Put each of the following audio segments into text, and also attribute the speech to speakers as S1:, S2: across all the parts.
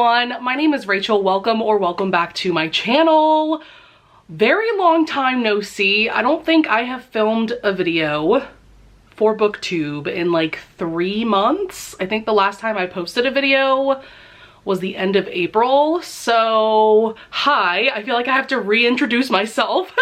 S1: everyone, my name is Rachel. Welcome back to my channel. Very long time no see. I don't think I have filmed a video for BookTube in like 3 months. I think the last time I posted a video was the end of April. So hi, I feel like I have to reintroduce myself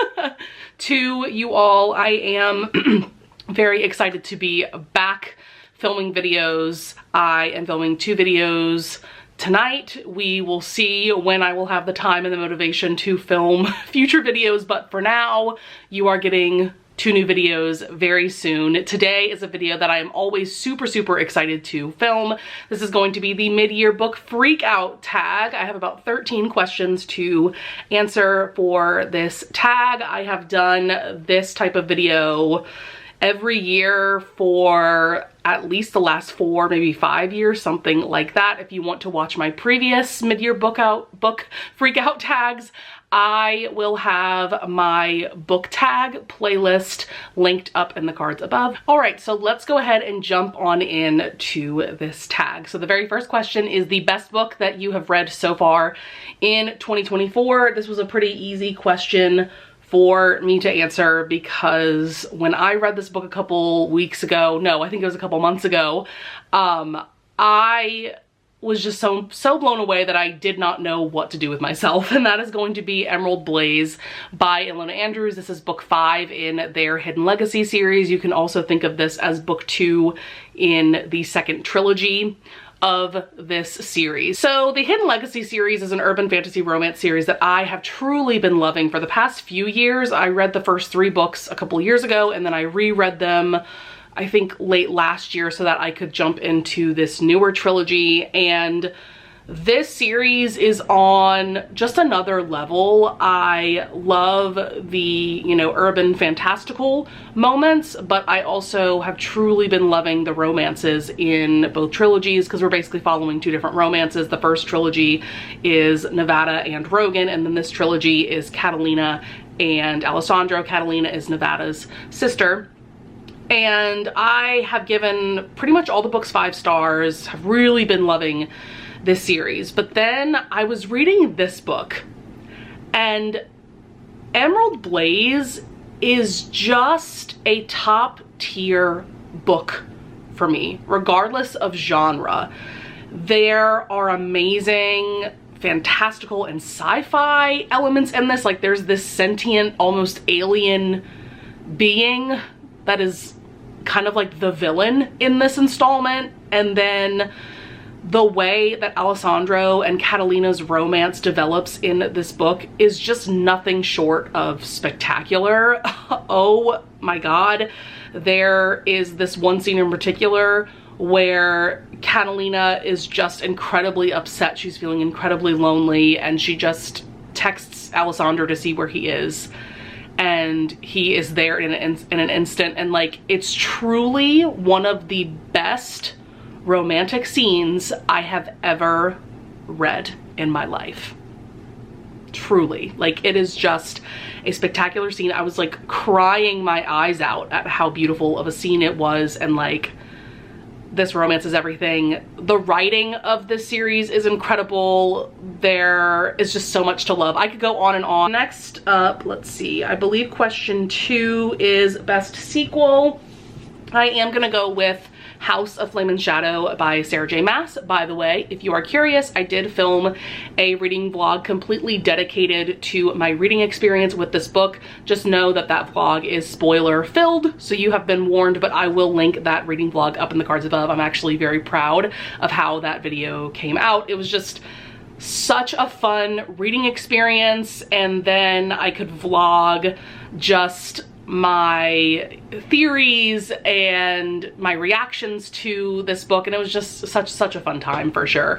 S1: to you all. I am very excited to be back filming videos. I am filming 2 videos tonight. We will see when I will have the time and the motivation to film future videos, but for now, you are getting 2 new videos very soon. Today is a video that I am always super excited to film. This is going to be the mid-year book Freakout tag. I have about 13 questions to answer for this tag. I have done this type of video every year for at least the last 4, maybe 5 years, something like that. If you want to watch my previous mid-year book Freakout tags, I will have my book tag playlist linked up in the cards above. All right, so let's go ahead and jump on in to this tag. So the very first question is the best book that you have read so far in 2024. This was a pretty easy question for me to answer because when I read this book a couple weeks ago, no, I think it was a couple months ago, I was just so blown away that I did not know what to do with myself, and that is going to be Emerald Blaze by Ilona Andrews. This is book 5 in their Hidden Legacy series. You can also think of this as book 2 in the second trilogy of this series. So the Hidden Legacy series is an urban fantasy romance series that I have truly been loving for the past few years. I read the first 3 books a couple years ago, and then I reread them I think late last year so that I could jump into this newer trilogy, and this series is on just another level. I love the, you know, urban fantastical moments, but I also have truly been loving the romances in both trilogies because we're basically following 2 different romances. The first trilogy is Nevada and Rogan, and then this trilogy is Catalina and Alessandro. Catalina is Nevada's sister. And I have given pretty much all the books 5 stars, have really been loving this series. But then I was reading this book, and Emerald Blaze is just a top tier book for me, regardless of genre. There are amazing fantastical and sci-fi elements in this. Like there's this sentient, almost alien being that is kind of like the villain in this installment, and then the way that Alessandro and Catalina's romance develops in this book is just nothing short of spectacular. Oh my god, there is this one scene in particular where Catalina is just incredibly upset. She's feeling incredibly lonely, and she just texts Alessandro to see where he is, and he is there in an instant, and like it's truly one of the best romantic scenes I have ever read in my life. Truly, like it is just a spectacular scene. I was like crying my eyes out at how beautiful of a scene it was, and like this romance is everything. The writing of this series is incredible. There is just so much to love. I could go on and on. Next up, let's see, I believe question 2 is best sequel. I am gonna go with House of Flame and Shadow by Sarah J. Maas. By the way, if you are curious, I did film a reading vlog completely dedicated to my reading experience with this book. Just know that that vlog is spoiler filled, so you have been warned, but I will link that reading vlog up in the cards above. I'm actually very proud of how that video came out. It was just such a fun reading experience, and then I could vlog just my theories and my reactions to this book, and it was just such a fun time for sure.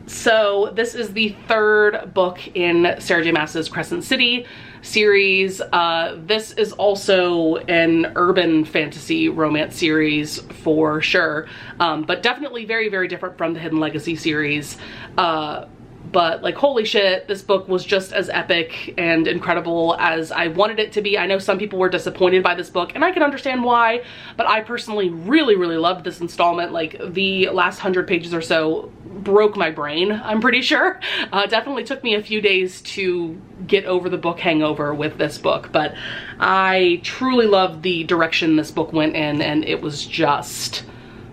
S1: So this is the 3rd book in Sarah J. Maas's Crescent City series. This is also an urban fantasy romance series for sure, but definitely very different from the Hidden Legacy series. but like, holy shit, this book was just as epic and incredible as I wanted it to be. I know some people were disappointed by this book, and I can understand why, but I personally really, really loved this installment. Like, the last 100 pages or so broke my brain, I'm pretty sure. Definitely took me a few days to get over the book hangover with this book, but I truly loved the direction this book went in, and it was just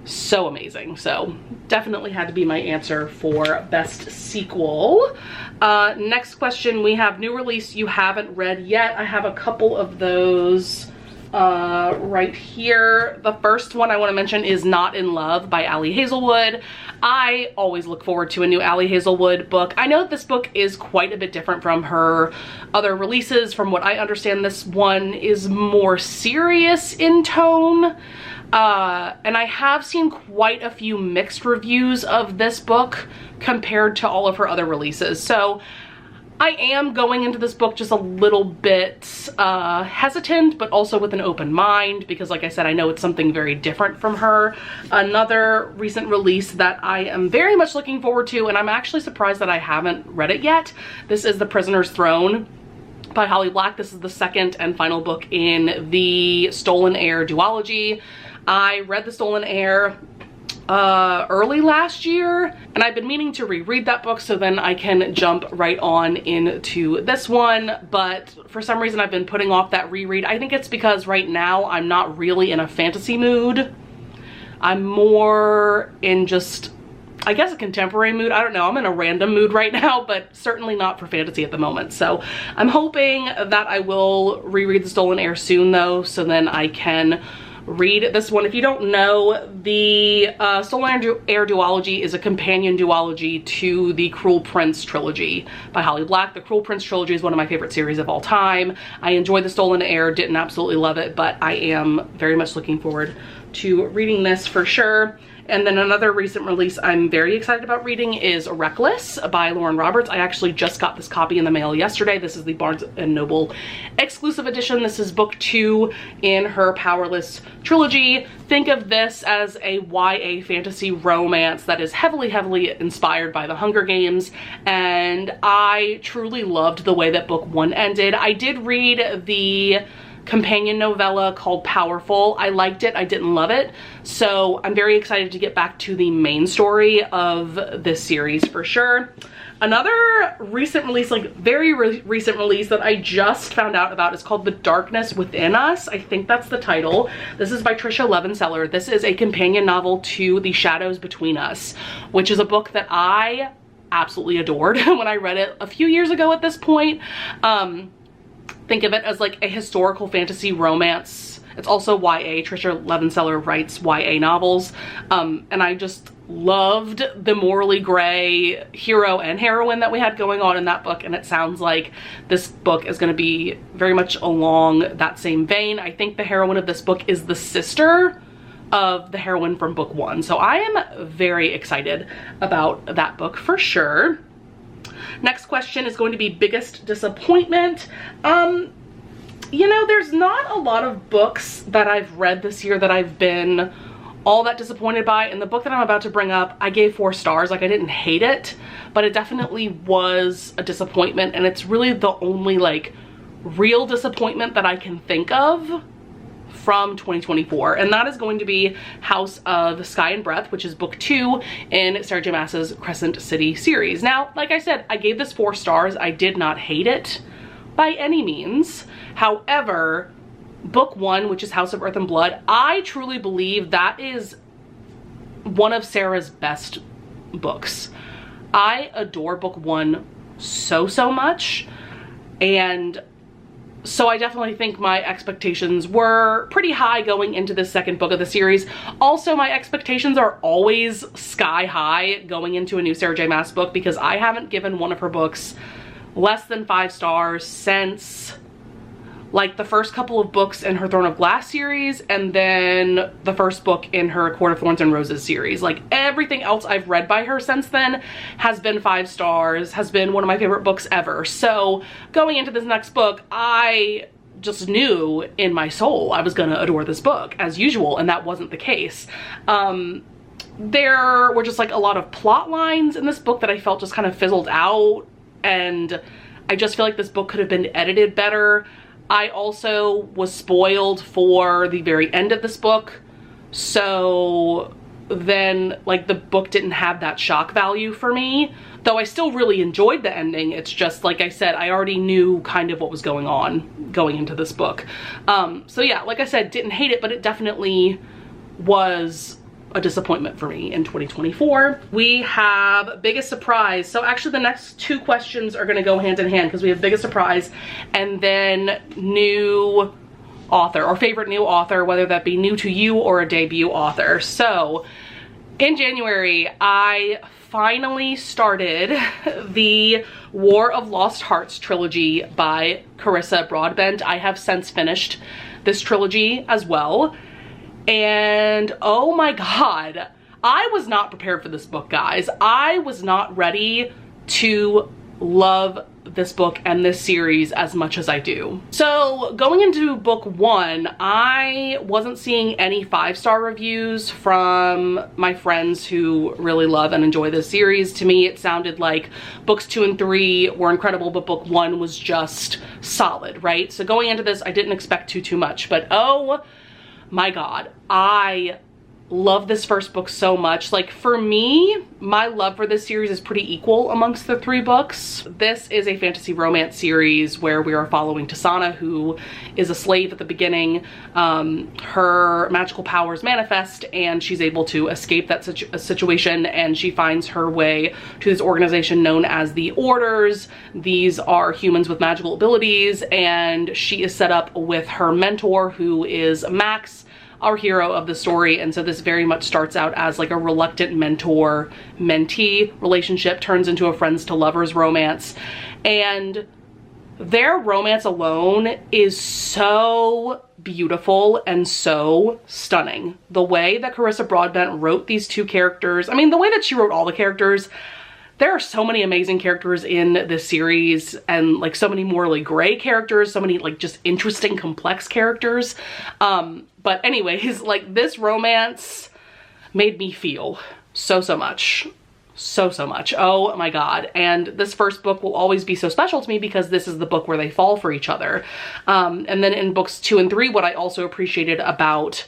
S1: so amazing. So definitely had to be my answer for best sequel. Next question, we have new release you haven't read yet. I have a couple of those right here. The first one I want to mention is Not in Love by Ali Hazelwood. I always look forward to a new Ali Hazelwood book. I know that this book is quite a bit different from her other releases. From what I understand, this one is more serious in tone. And I have seen quite a few mixed reviews of this book compared to all of her other releases. So I am going into this book just a little bit hesitant, but also with an open mind, because like I said, I know it's something very different from her. Another recent release that I am very much looking forward to, and I'm actually surprised that I haven't read it yet. This is The Prisoner's Throne by Holly Black. This is the second and final book in the Stolen Heir duology. I read The Stolen Heir early last year, and I've been meaning to reread that book so then I can jump right on into this one, but for some reason I've been putting off that reread. I think it's because right now I'm not really in a fantasy mood. I'm more in just, I guess, a contemporary mood. I don't know, I'm in a random mood right now, but certainly not for fantasy at the moment. So I'm hoping that I will reread The Stolen Heir soon though, so then I can read this one. If you don't know, the Stolen Heir duology is a companion duology to the Cruel Prince trilogy by Holly Black. The Cruel Prince trilogy is one of my favorite series of all time. I enjoyed The Stolen Heir, didn't absolutely love it, but I am very much looking forward to reading this for sure. And then another recent release I'm very excited about reading is Reckless by Lauren Roberts. I actually just got this copy in the mail yesterday. This is the Barnes & Noble exclusive edition. This is book 2 in her Powerless trilogy. Think of this as a YA fantasy romance that is heavily, heavily inspired by the Hunger Games. And I truly loved the way that book 1 ended. I did read the companion novella called Powerful. I liked it, I didn't love it. So I'm very excited to get back to the main story of this series for sure. Another recent release, like very recent release that I just found out about is called The Darkness Within Us. I think that's the title. This is by Tricia Levenseller. This is a companion novel to The Shadows Between Us, which is a book that I absolutely adored when I read it a few years ago at this point. Think of it as like a historical fantasy romance. It's also YA. Tricia Levenseller writes YA novels. And I just loved the morally gray hero and heroine that we had going on in that book. And it sounds like this book is going to be very much along that same vein. I think the heroine of this book is the sister of the heroine from book 1. So I am very excited about that book for sure. Next question is going to be biggest disappointment. You know, there's not a lot of books that I've read this year that I've been all that disappointed by. And the book that I'm about to bring up, I gave 4 stars. Like, I didn't hate it, but it definitely was a disappointment. And it's really the only like real disappointment that I can think of from 2024, and that is going to be House of Sky and Breath, which is book 2 in Sarah J Maas's Crescent City series. Now, like I said, I gave this 4 stars. I did not hate it by any means. However, book 1, which is House of Earth and Blood, I truly believe that is one of Sarah's best books. I adore book 1 so much, and so I definitely think my expectations were pretty high going into the second book of the series. Also, my expectations are always sky high going into a new Sarah J Maas book, because I haven't given one of her books less than 5 stars since like the first couple of books in her Throne of Glass series, and then the first book in her Court of Thorns and Roses series. Like, everything else I've read by her since then has been 5 stars, has been one of my favorite books ever. So going into this next book, I just knew in my soul I was gonna adore this book as usual, and that wasn't the case. there were just like a lot of plot lines in this book that I felt just kind of fizzled out, and I just feel like this book could have been edited better. I also was spoiled for the very end of this book, so then like the book didn't have that shock value for me, though I still really enjoyed the ending. It's just, like I said, I already knew kind of what was going on going into this book. So yeah, like I said, didn't hate it, but it definitely was a disappointment for me in 2024. We have biggest surprise. So actually the next two questions are gonna go hand in hand because we have biggest surprise and then new author or favorite new author, whether that be new to you or a debut author. So in January, I finally started the War of Lost Hearts trilogy by Carissa Broadbent. I have since finished this trilogy as well. And oh my God, I was not prepared for this book, guys. I was not ready to love this book and this series as much as I do. So going into book one, I wasn't seeing any 5-star reviews from my friends who really love and enjoy this series. To me, it sounded like books 2 and 3 were incredible, but book 1 was just solid, right? So going into this, I didn't expect too much, but oh my God, I love this first book so much. Like for me, my love for this series is pretty equal amongst the 3 books. This is a fantasy romance series where we are following Tasana, who is a slave at the beginning. Her magical powers manifest and she's able to escape that situation, and she finds her way to this organization known as the Orders. These are humans with magical abilities, and she is set up with her mentor, who is Max, our hero of the story. And so this very much starts out as like a reluctant mentor-mentee relationship, turns into a friends to lovers romance, and their romance alone is so beautiful and so stunning. The way that Carissa Broadbent wrote these 2 characters, I mean, the way that she wrote all the characters, there are so many amazing characters in this series, and like so many morally gray characters, so many like just interesting, complex characters. But anyways, like this romance made me feel so much. So much. Oh my God. And this first book will always be so special to me because this is the book where they fall for each other. And then in books 2 and 3, what I also appreciated about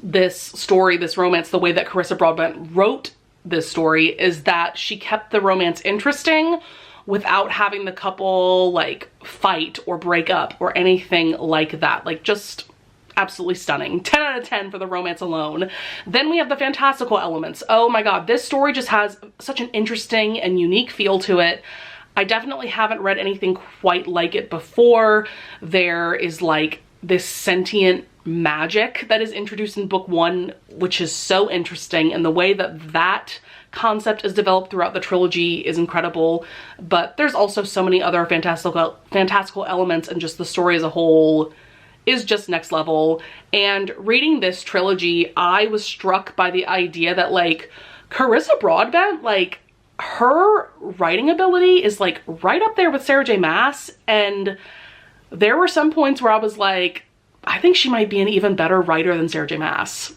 S1: this story, this romance, the way that Carissa Broadbent wrote this story, is that she kept the romance interesting without having the couple like fight or break up or anything like that. Like just absolutely stunning. 10 out of 10 for the romance alone. Then we have the fantastical elements. Oh my God, this story just has such an interesting and unique feel to it. I definitely haven't read anything quite like it before. There is like this sentient magic that is introduced in book 1, which is so interesting, and the way that that concept is developed throughout the trilogy is incredible. But there's also so many other fantastical elements, and just the story as a whole is just next level. And reading this trilogy, I was struck by the idea that like Carissa Broadbent, like her writing ability is like right up there with Sarah J. Maas, and there were some points where I was like, I think she might be an even better writer than Sarah J. Maas.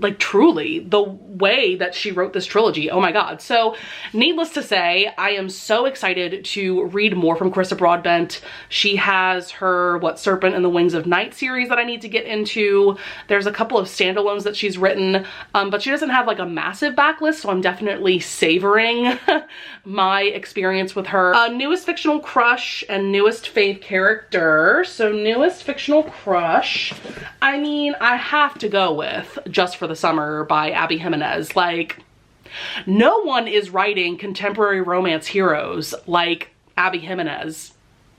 S1: Like truly, the way that she wrote this trilogy, oh my God. So needless to say, I am so excited to read more from Carissa Broadbent. She has her Serpent and the Wings of Night series that I need to get into. There's a couple of standalones that she's written, but she doesn't have like a massive backlist, so I'm definitely savoring my experience with her. Newest fictional crush and newest fave character. So newest fictional crush, I mean, I have to go with Just for the Summer by Abby Jimenez. Like, no one is writing contemporary romance heroes like Abby Jimenez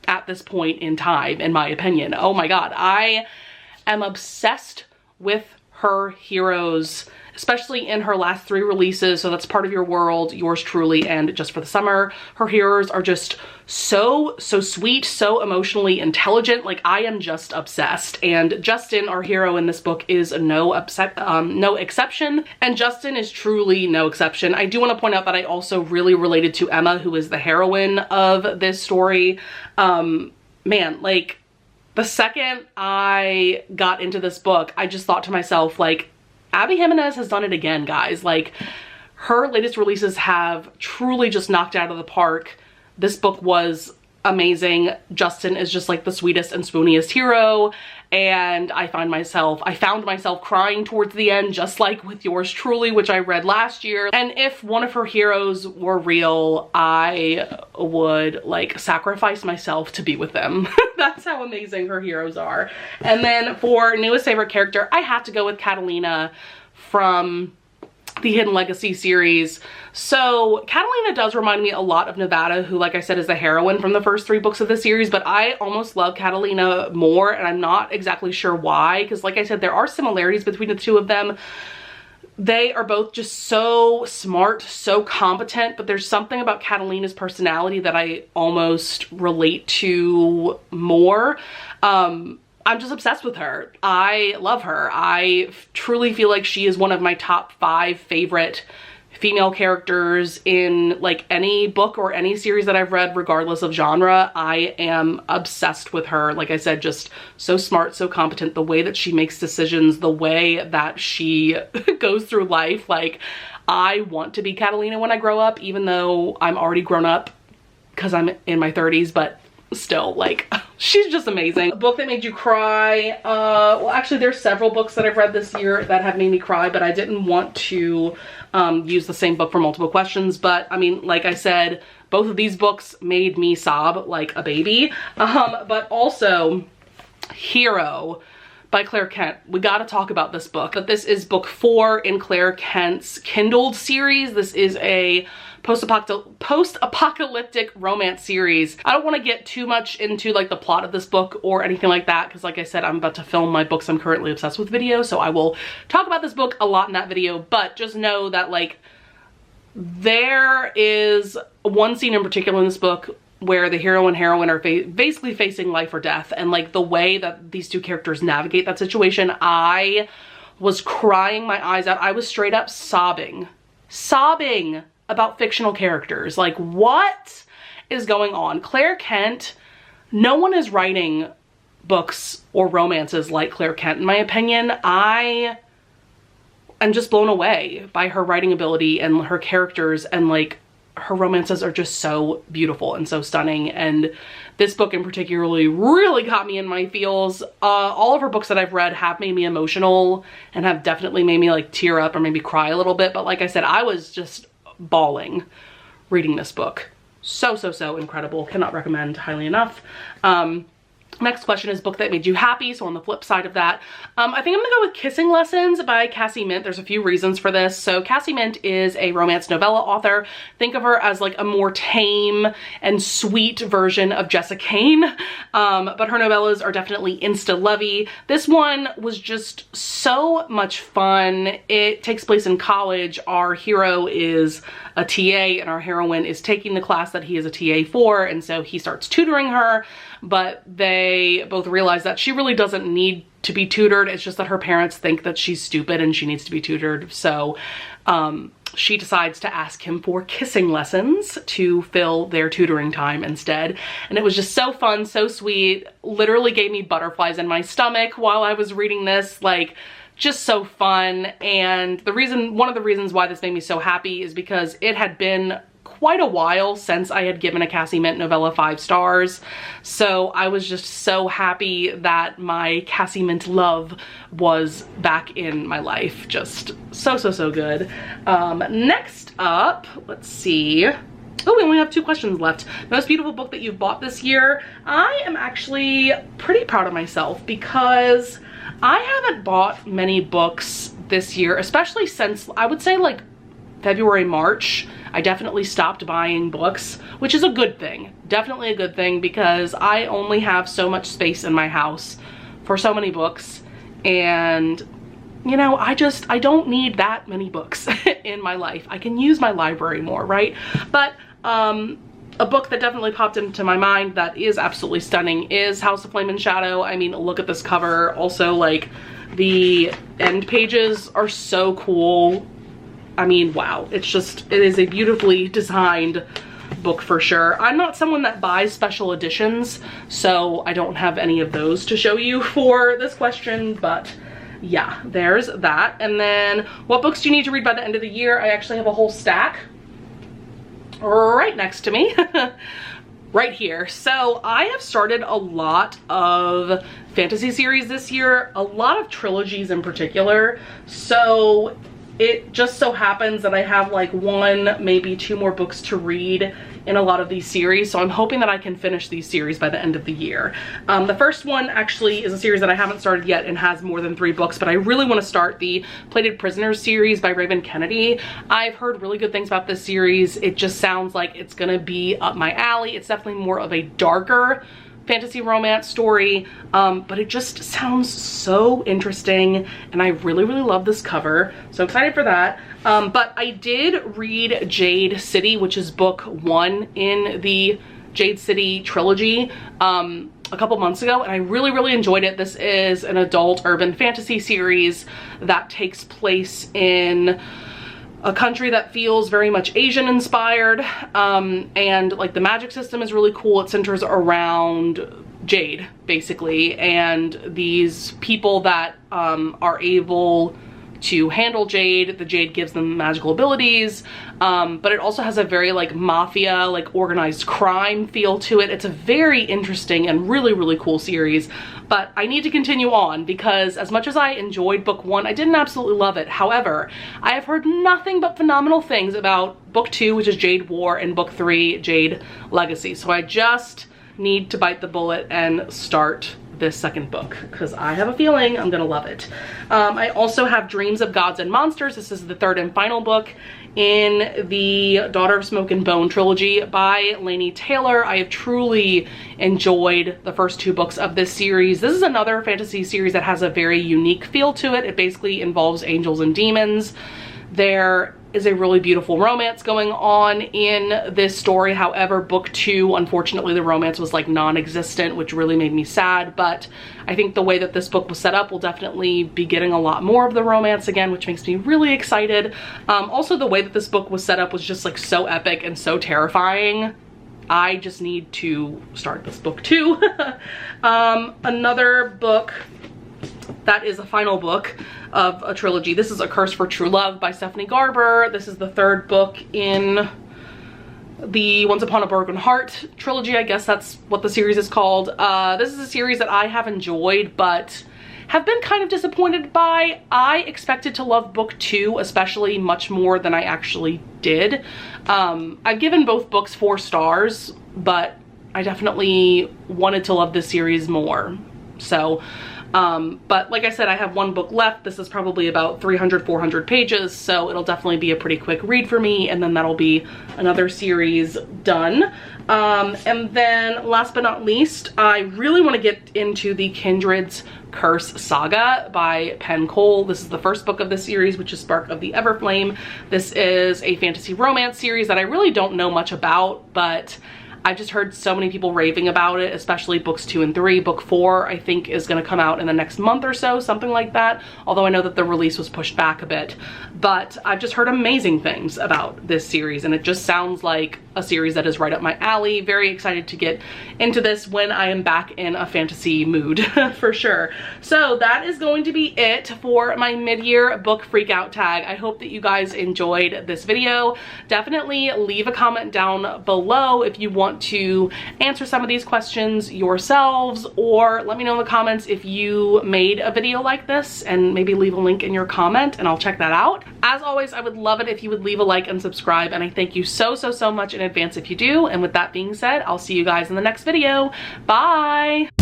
S1: at this point in time, in my opinion. Oh my God, I am obsessed with her heroes, especially in her last 3 releases. So that's Part of Your World, Yours Truly, and Just for the Summer. Her heroes are just so sweet, so emotionally intelligent. Like, I am just obsessed. And Justin, our hero in this book, is no exception. And Justin is truly no exception. I do want to point out that I also really related to Emma, who is the heroine of this story. Man, like, the second I got into this book, I just thought to myself, like, Abby Jimenez has done it again, guys. Like, her latest releases have truly just knocked out of the park. This book was amazing. Justin is just like the sweetest and spooniest hero, and I found myself crying towards the end, just like with yours truly, which I read last year. And if one of her heroes were real, I would like sacrifice myself to be with them. That's how amazing her heroes are. And then for newest favorite character, I have to go with Catalina from the Hidden Legacy series. So Catalina does remind me a lot of Nevada, who, like I said, is the heroine from the first 3 books of the series, but I almost love Catalina more, and I'm not exactly sure why, because like I said, there are similarities between the two of them. They are both just so smart, so competent, but there's something about Catalina's personality that I almost relate to more. I'm just obsessed with her. I love her. I truly feel like she is one of my top 5 favorite female characters in like any book or any series that I've read, regardless of genre. I am obsessed with her. Like I said, just so smart, so competent, the way that she makes decisions, the way that she goes through life. Like, I want to be Catalina when I grow up, even though I'm already grown up because I'm in my 30s, but still, like, she's just amazing. A book that made you cry. Well, actually, there's several books that I've read this year that have made me cry, but I didn't want to use the same book for multiple questions. But I mean, like I said, both of these books made me sob like a baby. But also Hero by Claire Kent. We got to talk about this book. But this is book 4 in Claire Kent's Kindled series. This is a post-apocalyptic romance series. I don't want to get too much into like the plot of this book or anything like that, because like I said, I'm about to film my books I'm currently obsessed with video, so I will talk about this book a lot in that video. But just know that like there is one scene in particular in this book where the hero and heroine are basically facing life or death, and like the way that these two characters navigate that situation, I was crying my eyes out. I was straight up sobbing about fictional characters. Like, what is going on? Claire Kent, no one is writing books or romances like Claire Kent, in my opinion. I am just blown away by her writing ability and her characters, and like her romances are just so beautiful and so stunning. And this book in particularly really got me in my feels. All of her books that I've read have made me emotional and have definitely made me like tear up or maybe cry a little bit. But like I said, I was just bawling reading this book. So incredible. Cannot recommend highly enough. Next question is book that made you happy. So on the flip side of that, I think I'm gonna go with Kissing Lessons by Cassie Mint. There's a few reasons for this. So Cassie Mint is a romance novella author. Think of her as like a more tame and sweet version of Jessa Kane. But her novellas are definitely insta-lovey. This one was just so much fun. It takes place in college. Our hero is a TA and our heroine is taking the class that he is a TA for, and so he starts tutoring her, but they both realize that she really doesn't need to be tutored. It's just that her parents think that she's stupid and she needs to be tutored. So she decides to ask him for kissing lessons to fill their tutoring time instead. And it was just so fun, so sweet, literally gave me butterflies in my stomach while I was reading this. Like, just so fun. And one of the reasons why this made me so happy is because it had been quite a while since I had given a Cassie Mint novella 5 stars. So I was just so happy that my Cassie Mint love was back in my life. Just so good. Next up, let's see. Oh, we only have 2 questions left. Most beautiful book that you've bought this year. I am actually pretty proud of myself because I haven't bought many books this year, especially since I would say like February, March. I definitely stopped buying books, which is a good thing. Definitely a good thing, because I only have so much space in my house for so many books, and you know, I don't need that many books in my life. I can use my library more, right? But a book that definitely popped into my mind that is absolutely stunning is House of Flame and Shadow. I mean, look at this cover. Also, like, the end pages are so cool. I mean, wow. It is a beautifully designed book for sure. I'm not someone that buys special editions, so I don't have any of those to show you for this question, but yeah, there's that. And then what books do you need to read by the end of the year? I actually have a whole stack right next to me. Right here. So I have started a lot of fantasy series this year, a lot of trilogies in particular. So it just so happens that I have like 1, maybe 2 more books to read in a lot of these series. So I'm hoping that I can finish these series by the end of the year. The first one actually is a series that I haven't started yet and has more than 3 books, but I really want to start the Plated Prisoners series by Raven Kennedy. I've heard really good things about this series. It just sounds like it's gonna be up my alley. It's definitely more of a darker fantasy romance story, but it just sounds so interesting, and I really love this cover, so excited for that. But I did read Jade City, which is book 1 in the Jade City trilogy, a couple months ago, and I really enjoyed it. This is an adult urban fantasy series that takes place in a country that feels very much Asian inspired, and like the magic system is really cool. It centers around Jade basically, and these people that are able to handle Jade. The Jade gives them magical abilities, but it also has a very like mafia, like organized crime feel to it. It's a very interesting and really cool series, but I need to continue on because as much as I enjoyed book 1, I didn't absolutely love it. However, I have heard nothing but phenomenal things about book 2, which is Jade War, and book 3, Jade Legacy. So I just need to bite the bullet and start this second book because I have a feeling I'm gonna love it. I also have Dreams of Gods and Monsters. This is the 3rd and final book in the Daughter of Smoke and Bone trilogy by Laini Taylor. I have truly enjoyed the first 2 books of this series. This is another fantasy series that has a very unique feel to it. It basically involves angels and demons. There is a really beautiful romance going on in this story. However, book 2, unfortunately, the romance was like non-existent, which really made me sad, but I think the way that this book was set up will definitely be getting a lot more of the romance again, which makes me really excited. Also, the way that this book was set up was just like so epic and so terrifying. I just need to start this book too. Another book that is a final book of a trilogy. This is A Curse for True Love by Stephanie Garber. This is the 3rd book in the Once Upon a Broken Heart trilogy. I guess that's what the series is called. This is a series that I have enjoyed, but have been kind of disappointed by. I expected to love book 2, especially, much more than I actually did. I've given both books 4 stars, but I definitely wanted to love this series more. So, but like I said, I have 1 book left. This is probably about 300-400 pages, so it'll definitely be a pretty quick read for me, and then that'll be another series done. And then last but not least, I really want to get into the Kindred's Curse saga by Penn Cole. This is the 1st book of the series, which is Spark of the Everflame. This is a fantasy romance series that I really don't know much about, but I've just heard so many people raving about it, especially books 2 and 3. Book 4, I think, is going to come out in the next month or so, something like that. Although I know that the release was pushed back a bit. But I've just heard amazing things about this series, and it just sounds like a series that is right up my alley. Very excited to get into this when I am back in a fantasy mood, for sure. So that is going to be it for my mid-year book freakout tag. I hope that you guys enjoyed this video. Definitely leave a comment down below if you want to answer some of these questions yourselves, or let me know in the comments if you made a video like this, and maybe leave a link in your comment and I'll check that out. As always, I would love it if you would leave a like and subscribe, and I thank you so much in advance if you do. And with that being said, I'll see you guys in the next video. Bye!